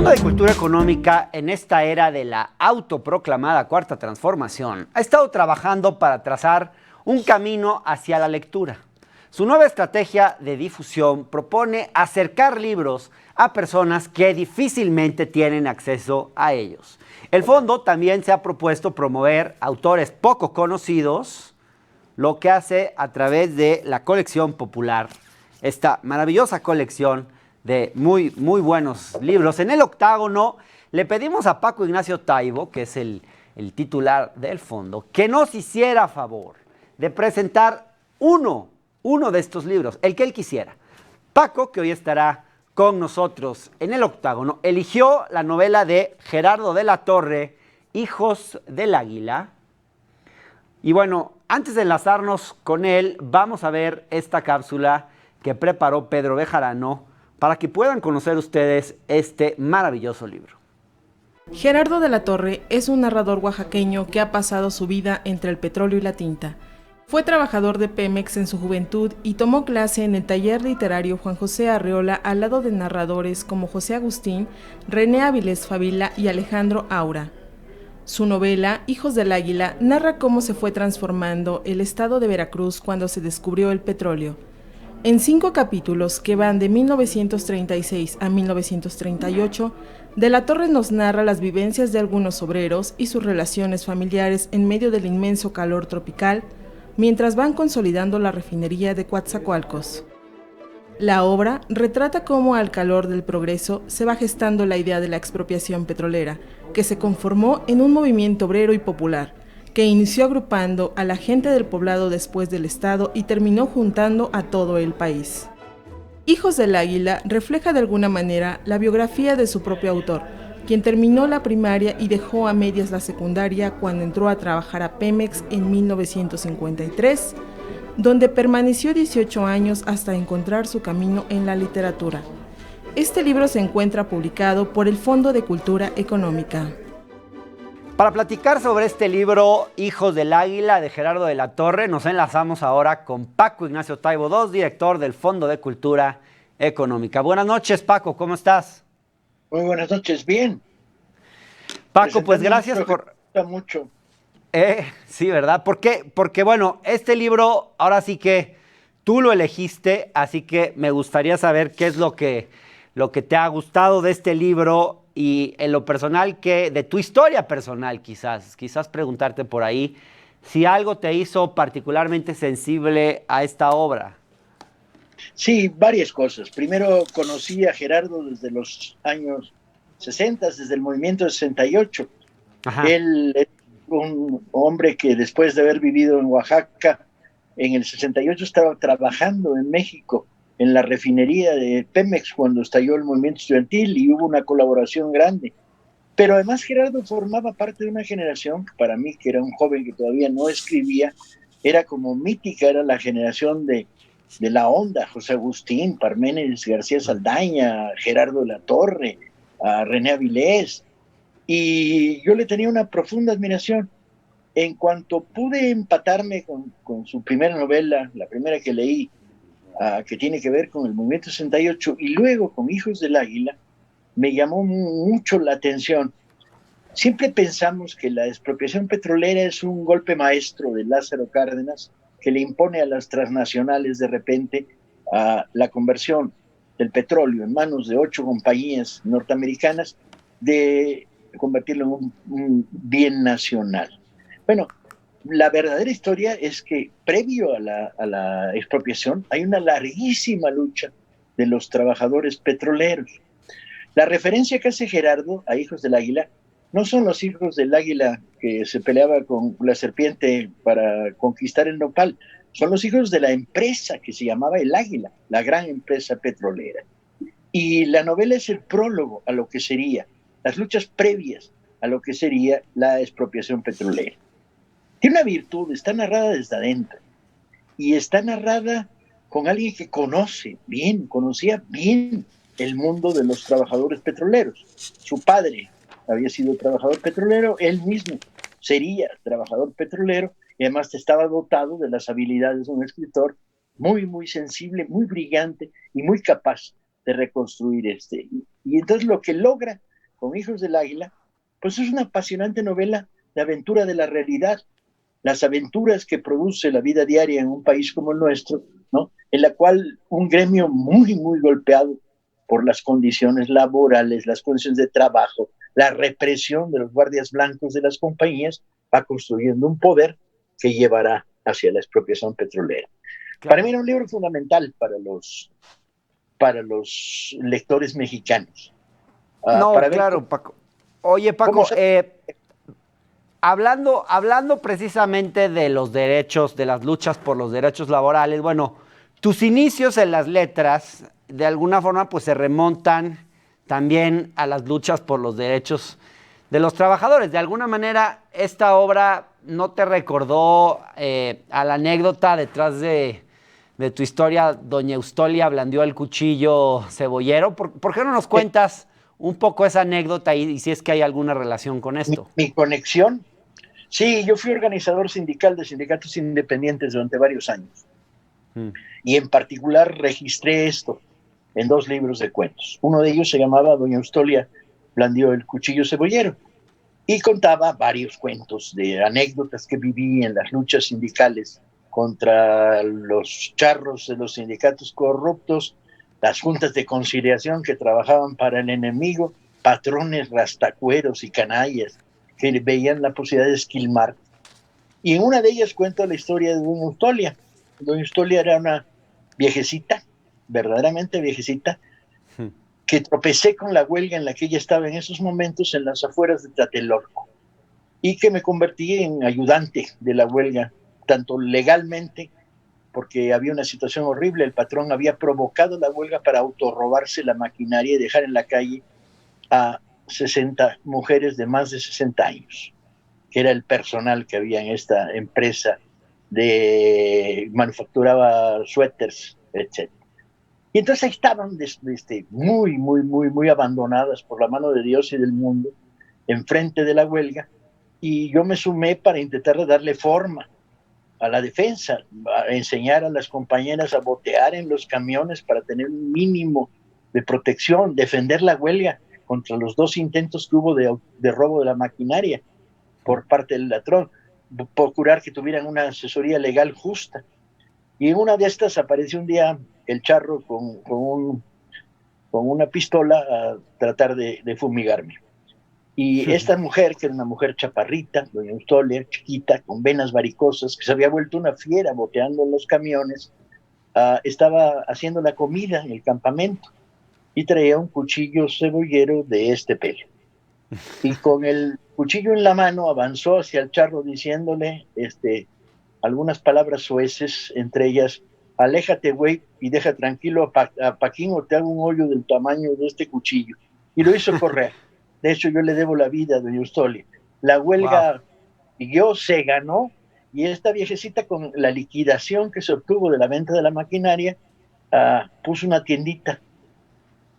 Fondo de Cultura Económica, en esta era de la autoproclamada Cuarta Transformación, ha estado trabajando para trazar un camino hacia la lectura. Su nueva estrategia de difusión propone acercar libros a personas que difícilmente tienen acceso a ellos. El fondo también se ha propuesto promover autores poco conocidos, lo que hace a través de la colección popular, esta maravillosa colección de muy buenos libros. En el octágono le pedimos a Paco Ignacio Taibo, que es el titular del fondo, que nos hiciera favor de presentar uno de estos libros, el que él quisiera. Paco, que hoy estará con nosotros en el octágono, eligió la novela de Gerardo de la Torre, Hijos del Águila. Y bueno, antes de enlazarnos con él, vamos a ver esta cápsula que preparó Pedro Bejarano para que puedan conocer ustedes este maravilloso libro. Gerardo de la Torre es un narrador oaxaqueño que ha pasado su vida entre el petróleo y la tinta. Fue trabajador de Pemex en su juventud y tomó clase en el taller literario Juan José Arreola al lado de narradores como José Agustín, René Áviles Favila y Alejandro Aura. Su novela, Hijos del Águila, narra cómo se fue transformando el estado de Veracruz cuando se descubrió el petróleo. En 5 capítulos, que van de 1936 a 1938, De la Torre nos narra las vivencias de algunos obreros y sus relaciones familiares en medio del inmenso calor tropical, mientras van consolidando la refinería de Coatzacoalcos. La obra retrata cómo al calor del progreso se va gestando la idea de la expropiación petrolera, que se conformó en un movimiento obrero y popular, que inició agrupando a la gente del poblado después del Estado y terminó juntando a todo el país. Hijos del Águila refleja de alguna manera la biografía de su propio autor, quien terminó la primaria y dejó a medias la secundaria cuando entró a trabajar a Pemex en 1953, donde permaneció 18 años hasta encontrar su camino en la literatura. Este libro se encuentra publicado por el Fondo de Cultura Económica. Para platicar sobre este libro, Hijos del Águila, de Gerardo de la Torre, nos enlazamos ahora con Paco Ignacio Taibo II, director del Fondo de Cultura Económica. Buenas noches, Paco, ¿cómo estás? Muy buenas noches, bien. Paco, pues gracias por... Me gusta mucho. Sí, ¿verdad? ¿Por qué? Porque bueno, este libro ahora sí que tú lo elegiste, así que me gustaría saber qué es lo que te ha gustado de este libro y en lo personal, de tu historia personal quizás preguntarte por ahí si algo te hizo particularmente sensible a esta obra. Sí, varias cosas. Primero conocí a Gerardo desde los años 60, desde el movimiento 68. Ajá. Él es un hombre que después de haber vivido en Oaxaca, en el 68 estaba trabajando en México, en la refinería de Pemex cuando estalló el movimiento estudiantil y hubo una colaboración grande. Pero además Gerardo formaba parte de una generación que para mí, que era un joven que todavía no escribía, era como mítica, era la generación de la onda, José Agustín, Parménides García Saldaña, Gerardo de la Torre, a René Avilés, y yo le tenía una profunda admiración. En cuanto pude empatarme con su primera novela, la primera que leí, que tiene que ver con el movimiento 68, y luego con Hijos del Águila, me llamó mucho la atención. Siempre pensamos que la expropiación petrolera es un golpe maestro de Lázaro Cárdenas que le impone a las transnacionales de repente la conversión del petróleo en manos de 8 compañías norteamericanas, de convertirlo en un bien nacional. Bueno, la verdadera historia es que previo a la expropiación hay una larguísima lucha de los trabajadores petroleros. La referencia que hace Gerardo a Hijos del Águila no son los hijos del águila que se peleaba con la serpiente para conquistar el nopal, son los hijos de la empresa que se llamaba El Águila, la gran empresa petrolera. Y la novela es el prólogo a lo que sería, las luchas previas a lo que sería la expropiación petrolera. Tiene una virtud, está narrada desde adentro y está narrada con alguien que conocía bien el mundo de los trabajadores petroleros. Su padre había sido trabajador petrolero, él mismo sería trabajador petrolero y además estaba dotado de las habilidades de un escritor muy sensible, muy brillante y muy capaz de reconstruir Y entonces lo que logra con Hijos del Águila, pues es una apasionante novela de aventura de la realidad, las aventuras que produce la vida diaria en un país como el nuestro, ¿no? En la cual un gremio muy, muy golpeado por las condiciones laborales, las condiciones de trabajo, la represión de los guardias blancos de las compañías, va construyendo un poder que llevará hacia la expropiación petrolera. Claro. Para mí era un libro fundamental para los lectores mexicanos. No, para claro, ver Paco. Oye, Paco, hablando precisamente de los derechos, de las luchas por los derechos laborales, bueno, tus inicios en las letras, de alguna forma, pues se remontan también a las luchas por los derechos de los trabajadores. De alguna manera, esta obra no te recordó a la anécdota detrás de tu historia, doña Eustolia blandió el cuchillo cebollero. ¿Por qué no nos cuentas un poco esa anécdota y si es que hay alguna relación con esto? Mi conexión. Sí, yo fui organizador sindical de sindicatos independientes durante varios años. Y en particular registré esto en 2 libros de cuentos. Uno de ellos se llamaba Doña Eustolia blandió el cuchillo cebollero y contaba varios cuentos de anécdotas que viví en las luchas sindicales contra los charros de los sindicatos corruptos, las juntas de conciliación que trabajaban para el enemigo, patrones rastacueros y canallas que veían la posibilidad de esquilmar. Y en una de ellas cuento la historia de Doña Eustolia. Doña Eustolia era una viejecita, verdaderamente viejecita, que tropecé con la huelga en la que ella estaba en esos momentos en las afueras de Tlatelolco y que me convertí en ayudante de la huelga, tanto legalmente, porque había una situación horrible, el patrón había provocado la huelga para autorrobarse la maquinaria y dejar en la calle a 60 mujeres de más de 60 años, que era el personal que había en esta empresa manufacturaba suéteres, etc. Y entonces ahí estaban muy, muy, muy, muy abandonadas por la mano de Dios y del mundo, enfrente de la huelga, y yo me sumé para intentar darle forma a la defensa, a enseñar a las compañeras a botear en los camiones para tener un mínimo de protección, defender la huelga contra los 2 intentos que hubo de robo de la maquinaria por parte del patrón, procurar que tuvieran una asesoría legal justa. Y en una de estas apareció un día el charro con una pistola a tratar de fumigarme. Y esta mujer, que era una mujer chaparrita, doña Eustolia, chiquita, con venas varicosas, que se había vuelto una fiera boteando en los camiones, estaba haciendo la comida en el campamento y traía un cuchillo cebollero de este pelo. Y con el cuchillo en la mano avanzó hacia el charro diciéndole algunas palabras soeces, entre ellas: aléjate, güey, y deja tranquilo a Paquín o te hago un hoyo del tamaño de este cuchillo. Y lo hizo correr. De hecho, yo le debo la vida a doña Eustolia. La huelga siguió, se ganó, y esta viejecita, con la liquidación que se obtuvo de la venta de la maquinaria, puso una tiendita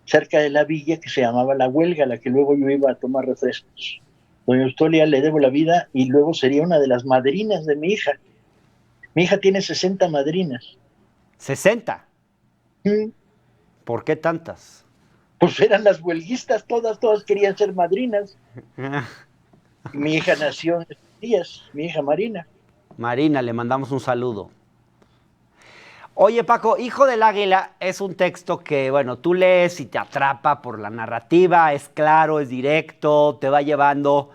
cerca de la villa que se llamaba La Huelga, a la que luego yo iba a tomar refrescos. Doña Eustolia le debo la vida y luego sería una de las madrinas de mi hija. Mi hija tiene 60 madrinas. ¿60? ¿Por qué tantas? Pues eran las huelguistas, todas querían ser madrinas. Mi hija nació en estos días, mi hija Marina. Marina, le mandamos un saludo. Oye, Paco, Hijo del Águila es un texto que, bueno, tú lees y te atrapa por la narrativa, es claro, es directo, te va llevando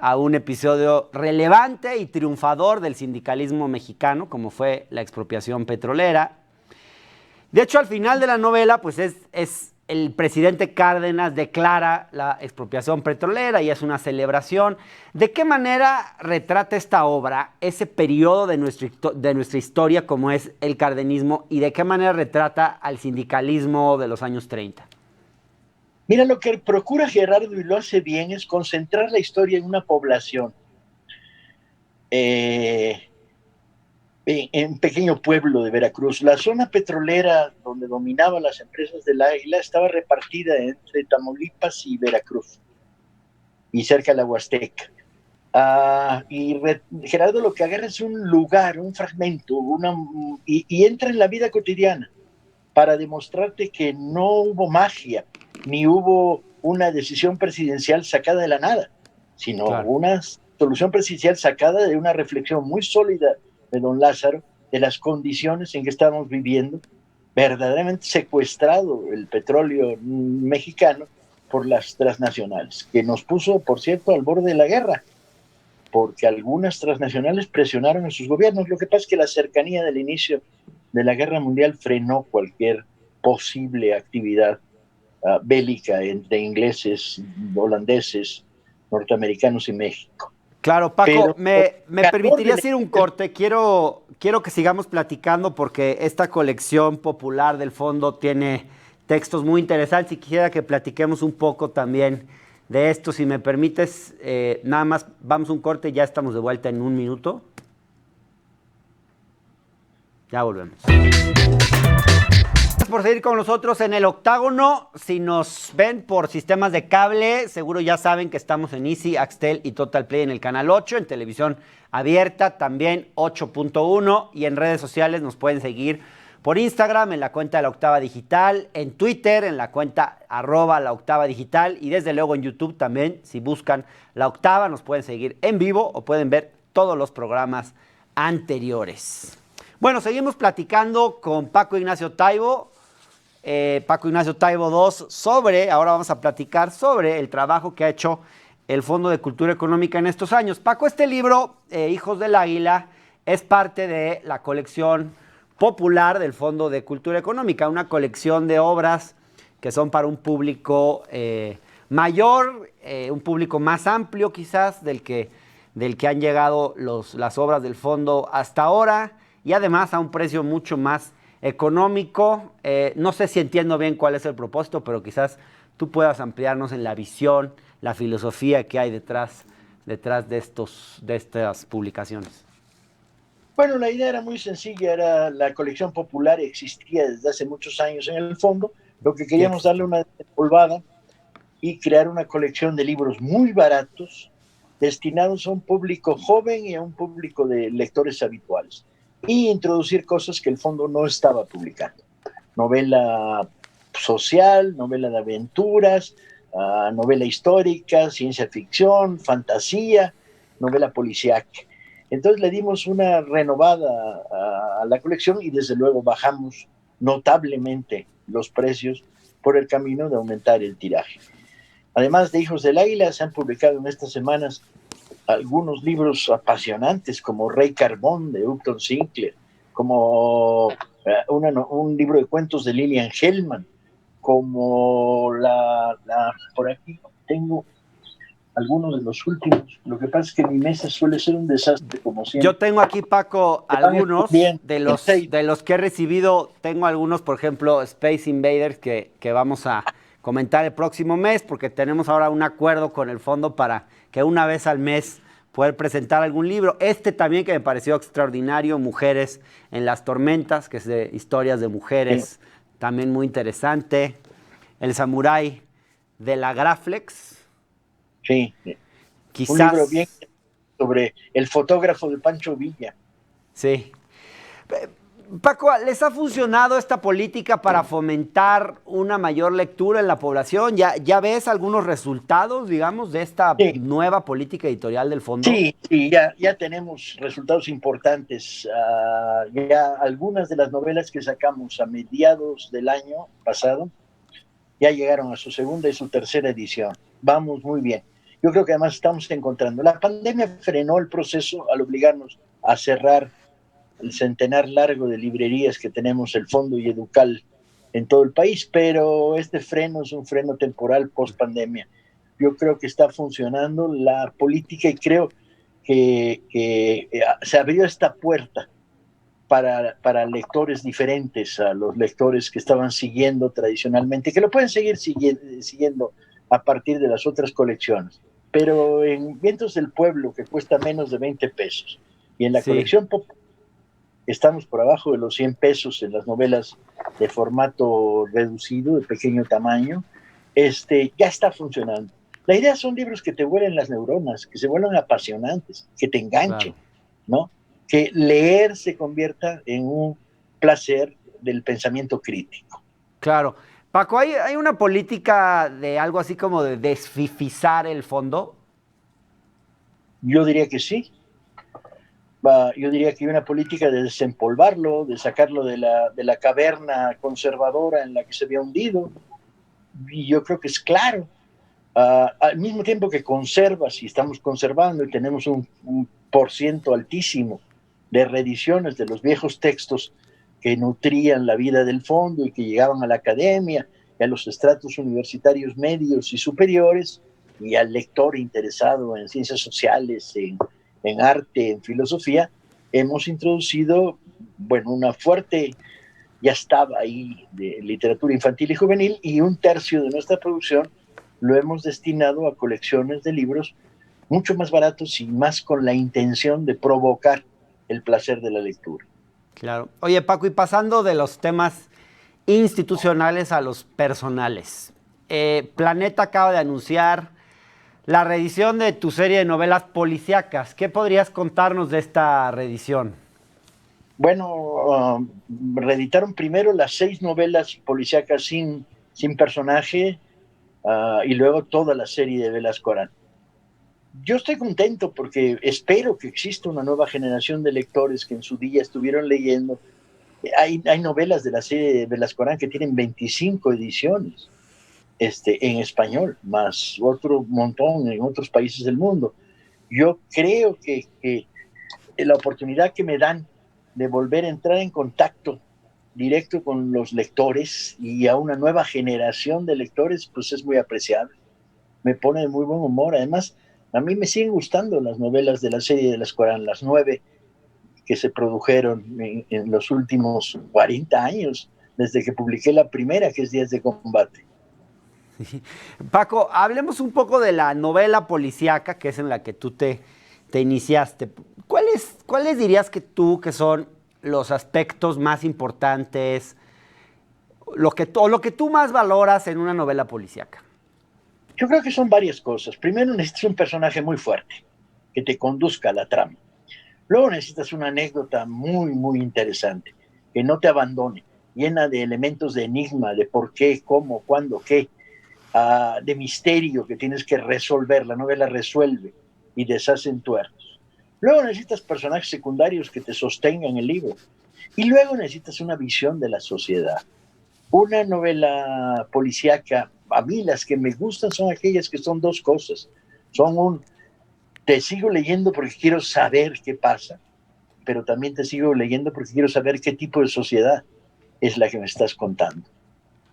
a un episodio relevante y triunfador del sindicalismo mexicano, como fue la expropiación petrolera. De hecho, al final de la novela, pues es el presidente Cárdenas declara la expropiación petrolera y es una celebración. ¿De qué manera retrata esta obra ese periodo de nuestra historia como es el cardenismo y de qué manera retrata al sindicalismo de los años 30? Mira, lo que procura Gerardo y lo hace bien es concentrar la historia en una población. En un pequeño pueblo de Veracruz. La zona petrolera donde dominaban las empresas del Águila estaba repartida entre Tamaulipas y Veracruz y cerca de la Huasteca. Gerardo lo que agarra es un lugar, un fragmento, y entra en la vida cotidiana para demostrarte que no hubo magia, ni hubo una decisión presidencial sacada de la nada, sino Claro. una solución presidencial sacada de una reflexión muy sólida de don Lázaro, de las condiciones en que estamos viviendo, verdaderamente secuestrado el petróleo mexicano por las transnacionales, que nos puso, por cierto, al borde de la guerra, porque algunas transnacionales presionaron a sus gobiernos. Lo que pasa es que la cercanía del inicio de la guerra mundial frenó cualquier posible actividad bélica entre ingleses, holandeses, norteamericanos y México. Claro, Paco, Pero ¿me permitirías ir un corte? Quiero que sigamos platicando porque esta colección popular del fondo tiene textos muy interesantes y quisiera que platiquemos un poco también de esto. Si me permites, nada más vamos a un corte y ya estamos de vuelta en un minuto. Ya volvemos. Gracias por seguir con nosotros en El Octágono. Si nos ven por sistemas de cable, seguro ya saben que estamos en Easy, Axtel y Total Play en el canal 8, en televisión abierta también 8.1 y en redes sociales nos pueden seguir por Instagram en la cuenta de La Octava Digital, en Twitter en la cuenta @La Octava Digital y desde luego en YouTube también. Si buscan La Octava nos pueden seguir en vivo o pueden ver todos los programas anteriores. Bueno, seguimos platicando con Paco Ignacio Taibo, Paco Ignacio Taibo II, ahora vamos a platicar sobre el trabajo que ha hecho el Fondo de Cultura Económica en estos años. Paco, este libro, Hijos del Águila, es parte de la colección popular del Fondo de Cultura Económica, una colección de obras que son para un público mayor, un público más amplio quizás del que han llegado las obras del fondo hasta ahora, y además a un precio mucho más económico. No sé si entiendo bien cuál es el propósito, pero quizás tú puedas ampliarnos en la visión, la filosofía que hay detrás de estas publicaciones. Bueno, la idea era muy sencilla, la colección popular existía desde hace muchos años en el fondo, lo que queríamos darle una empolvada y crear una colección de libros muy baratos, destinados a un público joven y a un público de lectores habituales, y introducir cosas que el fondo no estaba publicando. Novela social, novela de aventuras, novela histórica, ciencia ficción, fantasía, novela policíaca. Entonces le dimos una renovada a la colección y desde luego bajamos notablemente los precios por el camino de aumentar el tiraje. Además de Hijos del Águila, se han publicado en estas semanas algunos libros apasionantes como Rey Carbón de Upton Sinclair, como un libro de cuentos de Lilian Hellman, como por aquí tengo algunos de los últimos. Lo que pasa es que mi mesa suele ser un desastre, como siempre. Yo tengo aquí, Paco, algunos de los que he recibido. Tengo algunos, por ejemplo, Space Invaders, que vamos a comentar el próximo mes, porque tenemos ahora un acuerdo con el fondo para que una vez al mes poder presentar algún libro. Este también que me pareció extraordinario, Mujeres en las Tormentas, que es de historias de mujeres, sí, también muy interesante. El Samurái de la Graflex. Sí, quizás... un libro bien sobre el fotógrafo de Pancho Villa. Sí. Paco, ¿les ha funcionado esta política para fomentar una mayor lectura en la población? ¿Ya ves algunos resultados, digamos, de esta nueva política editorial del fondo? Sí, ya tenemos resultados importantes. Ya algunas de las novelas que sacamos a mediados del año pasado ya llegaron a su segunda y su tercera edición. Vamos muy bien. Yo creo que además estamos encontrando. La pandemia frenó el proceso al obligarnos a cerrar el centenar largo de librerías que tenemos el Fondo y Educal en todo el país, pero este freno es un freno temporal post pandemia. Yo creo que está funcionando la política y creo que se abrió esta puerta para lectores diferentes a los lectores que estaban siguiendo tradicionalmente, que lo pueden seguir siguiendo a partir de las otras colecciones, pero en Vientos del Pueblo, que cuesta menos de 20 pesos, y en la colección popular estamos por abajo de los 100 pesos en las novelas de formato reducido, de pequeño tamaño, ya está funcionando. La idea son libros que te vuelen las neuronas, que se vuelvan apasionantes, que te enganchen, claro, ¿no? Que leer se convierta en un placer del pensamiento crítico. Claro. Paco, ¿hay una política de algo así como de desfifizar el fondo? Yo diría que sí. Yo diría que hay una política de desempolvarlo, de sacarlo de la caverna conservadora en la que se había hundido. Y yo creo que es claro. Al mismo tiempo que conservas y estamos conservando y tenemos un por ciento altísimo de reediciones de los viejos textos que nutrían la vida del fondo y que llegaban a la academia y a los estratos universitarios medios y superiores y al lector interesado en ciencias sociales, en arte, en filosofía, hemos introducido, bueno, una fuerte, ya estaba ahí, de literatura infantil y juvenil, y un tercio de nuestra producción lo hemos destinado a colecciones de libros mucho más baratos y más con la intención de provocar el placer de la lectura. Claro. Oye, Paco, y pasando de los temas institucionales a los personales. Planeta acaba de anunciar la reedición de tu serie de novelas policíacas. ¿Qué podrías contarnos de esta reedición? Bueno, reeditaron primero las 6 novelas policíacas sin personaje, y luego toda la serie de Velasco Arán. Yo estoy contento porque espero que exista una nueva generación de lectores que en su día estuvieron leyendo. Hay novelas de la serie de Velasco Arán que tienen 25 ediciones en español, más otro montón en otros países del mundo. Yo creo que la oportunidad que me dan de volver a entrar en contacto directo con los lectores y a una nueva generación de lectores, pues es muy apreciable. Me pone de muy buen humor. Además, a mí me siguen gustando las novelas de la serie de Velasco Arán, las 9 que se produjeron en los últimos 40 años, desde que publiqué la primera, que es Días de Combate. Paco, hablemos un poco de la novela policíaca, que es en la que tú te iniciaste. ¿Cuáles dirías que son los aspectos más importantes, lo que tú más valoras en una novela policíaca? Yo creo que son varias cosas. Primero, necesitas un personaje muy fuerte que te conduzca a la trama. Luego necesitas una anécdota muy, muy interesante, que no te abandone, llena de elementos de enigma, de por qué, cómo, cuándo, qué, de misterio que tienes que resolver. La novela resuelve y deshace entuertos. Luego necesitas personajes secundarios que te sostengan el libro. Y luego necesitas una visión de la sociedad. Una novela policíaca, a mí las que me gustan son aquellas que son dos cosas. Te sigo leyendo porque quiero saber qué pasa, pero también te sigo leyendo porque quiero saber qué tipo de sociedad es la que me estás contando.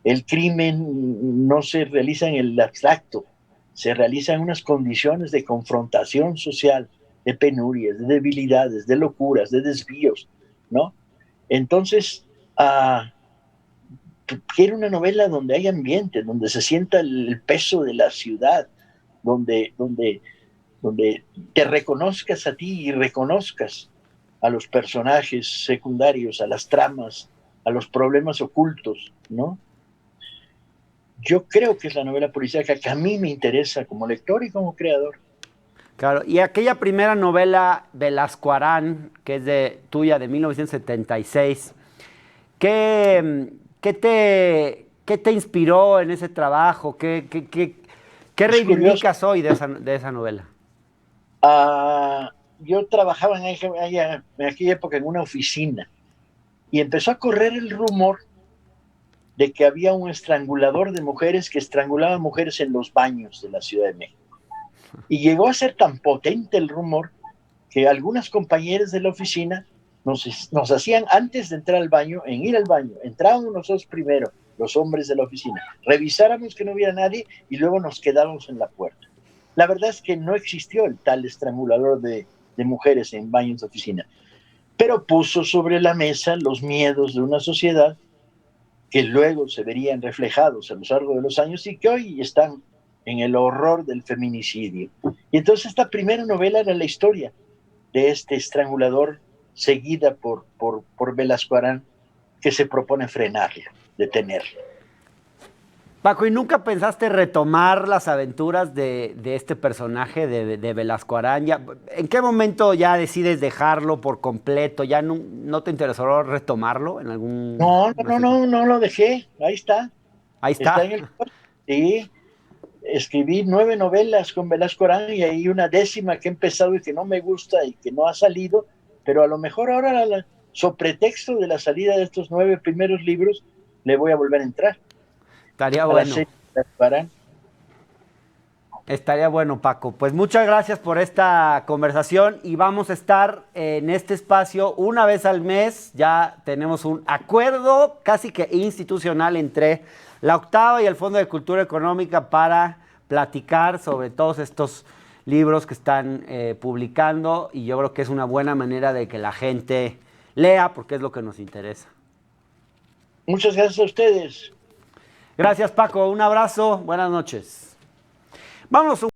El crimen no se realiza en el abstracto, se realiza en unas condiciones de confrontación social, de penurias, de debilidades, de locuras, de desvíos, ¿no? Entonces, quiero una novela donde hay ambiente, donde se sienta el peso de la ciudad, donde te reconozcas a ti y reconozcas a los personajes secundarios, a las tramas, a los problemas ocultos, ¿no? Yo creo que es la novela policíaca que a mí me interesa como lector y como creador. Claro, y aquella primera novela Velasco Arán, que es tuya de 1976, ¿qué te inspiró en ese trabajo? ¿Qué reivindicas hoy de esa novela? Yo trabajaba en aquella época en una oficina y empezó a correr el rumor de que había un estrangulador de mujeres que estrangulaba mujeres en los baños de la Ciudad de México. Y llegó a ser tan potente el rumor que algunas compañeras de la oficina nos hacían, antes de entrar al baño, en ir al baño, entrábamos nosotros primero, los hombres de la oficina, revisáramos que no hubiera nadie y luego nos quedábamos en la puerta. La verdad es que no existió el tal estrangulador de mujeres en baños de oficina, pero puso sobre la mesa los miedos de una sociedad que luego se verían reflejados a lo largo de los años y que hoy están en el horror del feminicidio. Y entonces esta primera novela era la historia de este estrangulador, seguida por Velasco Arán, que se propone frenarlo, detenerlo. Paco, ¿y nunca pensaste retomar las aventuras de este personaje de Velasco Arán? ¿En qué momento ya decides dejarlo por completo? ¿Ya no te interesó retomarlo en algún...? No lo dejé, ahí está. Ahí está. Está en el closet. Sí, escribí 9 novelas con Velasco Arán y hay una 10ª que he empezado y que no me gusta y que no ha salido, pero a lo mejor ahora, sobre pretexto de la salida de estos 9 primeros libros, le voy a volver a entrar Estaría a la bueno. serie de Velasco Arán. Estaría bueno, Paco. Pues muchas gracias por esta conversación y vamos a estar en este espacio una vez al mes. Ya tenemos un acuerdo casi que institucional entre la Octava y el Fondo de Cultura Económica para platicar sobre todos estos libros que están publicando y yo creo que es una buena manera de que la gente lea porque es lo que nos interesa. Muchas gracias a ustedes. Gracias, Paco. Un abrazo. Buenas noches. Vámonos.